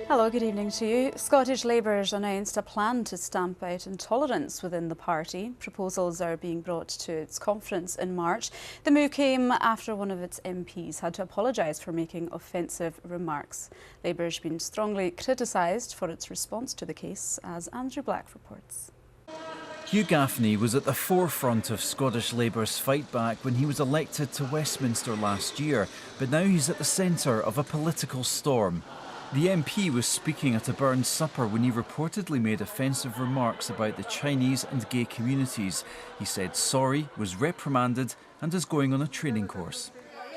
Hello, good evening to you. Scottish Labour's announced a plan to stamp out intolerance within the party. Proposals are being brought to its conference in March. The move came after one of its MPs had to apologise for making offensive remarks. Labour's been strongly criticised for its response to the case, as Andrew Black reports. Hugh Gaffney was at the forefront of Scottish Labour's fight back when he was elected to Westminster last year, but now he's at the centre of a political storm. The MP was speaking at a Burns supper when he reportedly made offensive remarks about the Chinese and gay communities. He said sorry, was reprimanded and is going on a training course.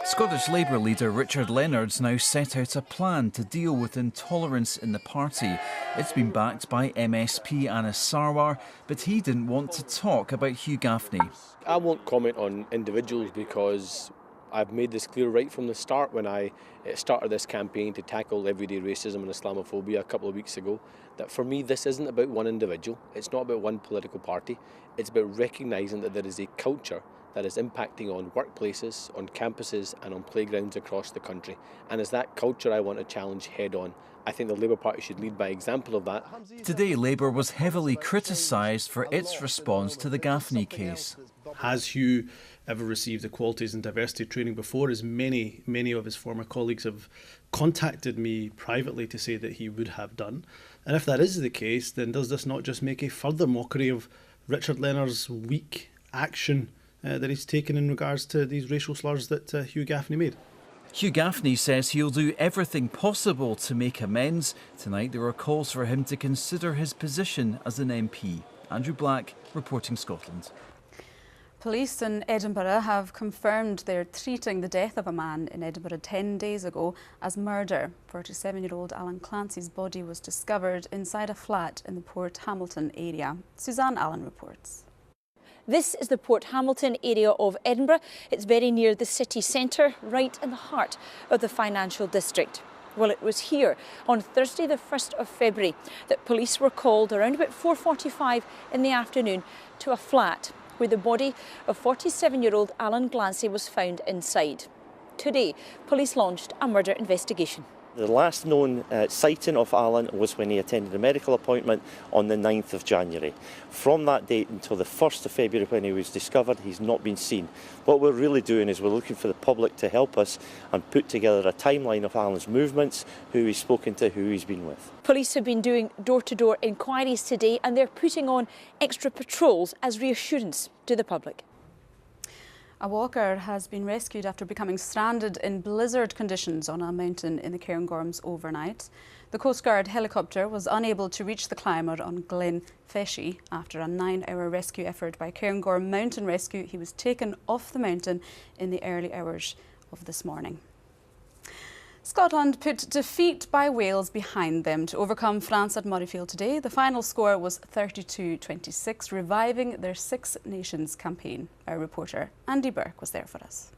Scottish Labour leader Richard Leonard's now set out a plan to deal with intolerance in the party. It's been backed by MSP Anas Sarwar, but he didn't want to talk about Hugh Gaffney. I won't comment on individuals because I've made this clear right from the start when I started this campaign to tackle everyday racism and Islamophobia a couple of weeks ago, that for me this isn't about one individual, it's not about one political party, it's about recognising that there is a culture that is impacting on workplaces, on campuses and on playgrounds across the country. And it's that culture I want to challenge head on. I think the Labour Party should lead by example of that. Today, Labour was heavily criticised for its response to the Gaffney case. Has Hugh ever received equalities and diversity training before? As many of his former colleagues have contacted me privately to say that he would have done. And if that is the case, then does this not just make a further mockery of Richard Leonard's weak action that he's taken in regards to these racial slurs that Hugh Gaffney made? Hugh Gaffney says he'll do everything possible to make amends. Tonight there are calls for him to consider his position as an MP. Andrew Black, reporting Scotland. Police in Edinburgh have confirmed they're treating the death of a man in Edinburgh 10 days ago as murder. 47-year-old Alan Clancy's body was discovered inside a flat in the Port Hamilton area. Suzanne Allen reports. This is the Port Hamilton area of Edinburgh. It's very near the city centre, right in the heart of the financial district. Well, it was here on Thursday the 1st of February that police were called around about 4:45 in the afternoon to a flat where the body of 47-year-old Alan Clancy was found inside. Today, police launched a murder investigation. The last known sighting of Alan was when he attended a medical appointment on the 9th of January. From that date until the 1st of February when he was discovered, he's not been seen. What we're really doing is we're looking for the public to help us and put together a timeline of Alan's movements, who he's spoken to, who he's been with. Police have been doing door-to-door inquiries today and they're putting on extra patrols as reassurance to the public. A walker has been rescued after becoming stranded in blizzard conditions on a mountain in the Cairngorms overnight. The Coast Guard helicopter was unable to reach the climber on Glen Feshie. After a 9-hour rescue effort by Cairngorm Mountain Rescue, he was taken off the mountain in the early hours of this morning. Scotland put defeat by Wales behind them to overcome France at Murrayfield today. The final score was 32-26, reviving their Six Nations campaign. Our reporter Andy Burke was there for us.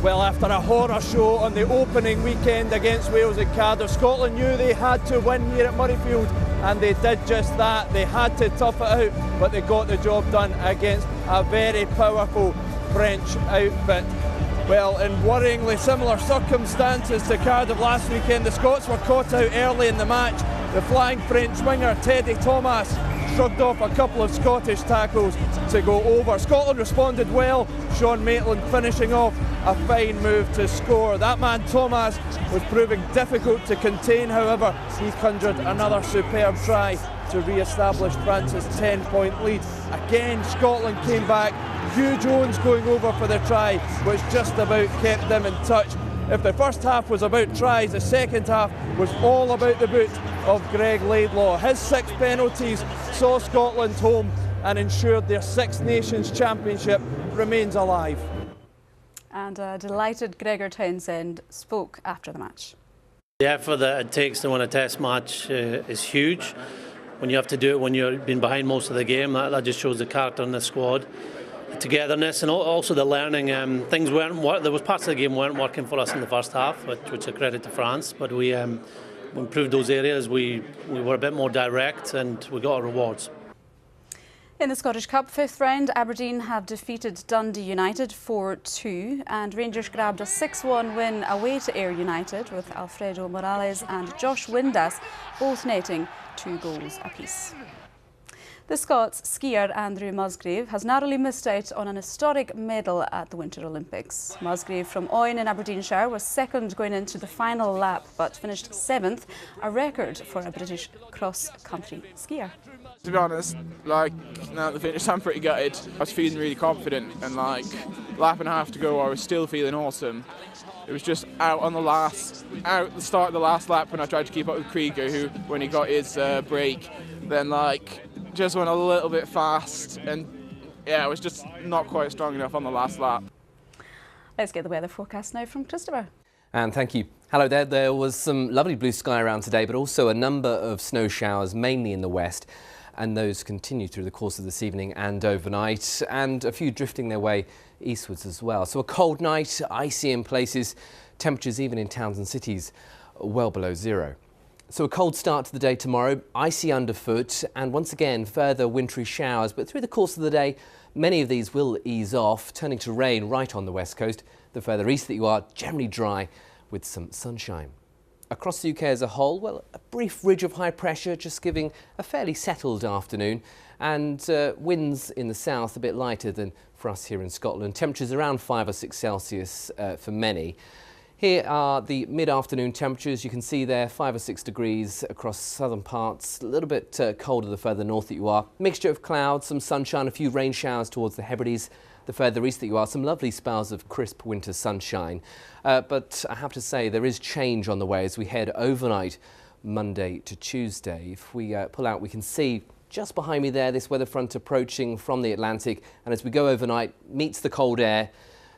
Well, after a horror show on the opening weekend against Wales at Cardiff, Scotland knew they had to win here at Murrayfield, and they did just that. They had to tough it out, but they got the job done against a very powerful French outfit. Well, in worryingly similar circumstances to Cardiff last weekend, the Scots were caught out early in the match. The flying French winger Teddy Thomas shrugged off a couple of Scottish tackles to go over. Scotland responded well, Sean Maitland finishing off a fine move to score. That man Thomas was proving difficult to contain, however, he conjured another superb try to re-establish France's 10-point lead. Again, Scotland came back. Hugh Jones going over for the try, which just about kept them in touch. If the first half was about tries, the second half was all about the boot of Greg Laidlaw. His 6 penalties saw Scotland home and ensured their Six Nations Championship remains alive. And a delighted Gregor Townsend spoke after the match. The effort that it takes to win a test match is huge. When you have to do it when you've been behind most of the game, that just shows the character in the squad. The togetherness and also the learning. Things weren't. There was parts of the game weren't working for us in the first half, which I credit to France. But we improved those areas. We were a bit more direct and we got our rewards. In the Scottish Cup 5th round, Aberdeen have defeated Dundee United 4-2 and Rangers grabbed a 6-1 win away to Ayr United with Alfredo Morales and Josh Windass both netting 2 goals apiece. The Scots skier Andrew Musgrave has narrowly missed out on an historic medal at the Winter Olympics. Musgrave from Oyne in Aberdeenshire was second going into the final lap but finished 7th, a record for a British cross-country skier. To be honest, now at the finish I'm pretty gutted. I was feeling really confident and lap and a half to go I was still feeling awesome. It was just out at the start of the last lap when I tried to keep up with Krieger, who when he got his break then just went a little bit fast and yeah, I was just not quite strong enough on the last lap. Let's get the weather forecast now from Christopher. And thank you. Hello there. There was some lovely blue sky around today, but also a number of snow showers, mainly in the west. And those continue through the course of this evening and overnight, and a few drifting their way eastwards as well. So a cold night, icy in places, temperatures even in towns and cities well below zero. So a cold start to the day tomorrow, icy underfoot, and once again further wintry showers. But through the course of the day, many of these will ease off, turning to rain right on the west coast. The further east that you are, generally dry with some sunshine. Across the UK as a whole, well, a brief ridge of high pressure just giving a fairly settled afternoon, and winds in the south a bit lighter than for us here in Scotland. Temperatures around 5 or 6 Celsius for many. Here are the mid-afternoon temperatures. You can see there 5 or 6 degrees across southern parts, a little bit colder the further north that you are. Mixture of clouds, some sunshine, a few rain showers towards the Hebrides. The further east that you are, some lovely spells of crisp winter sunshine. But I have to say there is change on the way as we head overnight Monday to Tuesday. If we pull out, we can see just behind me there this weather front approaching from the Atlantic, and as we go overnight meets the cold air,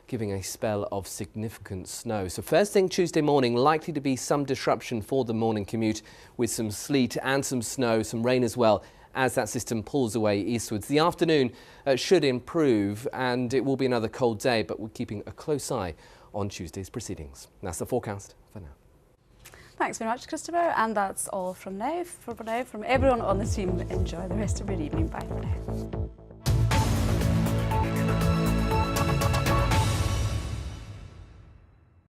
giving a spell of significant snow. So first thing Tuesday morning, likely to be some disruption for the morning commute with some sleet and some snow, some rain as well, as that system pulls away eastwards. The afternoon should improve and it will be another cold day, but we're keeping a close eye on Tuesday's proceedings. That's the forecast for now. Thanks very much, Christopher, and that's all from now. For now, from everyone on the team, enjoy the rest of your evening. Bye for now.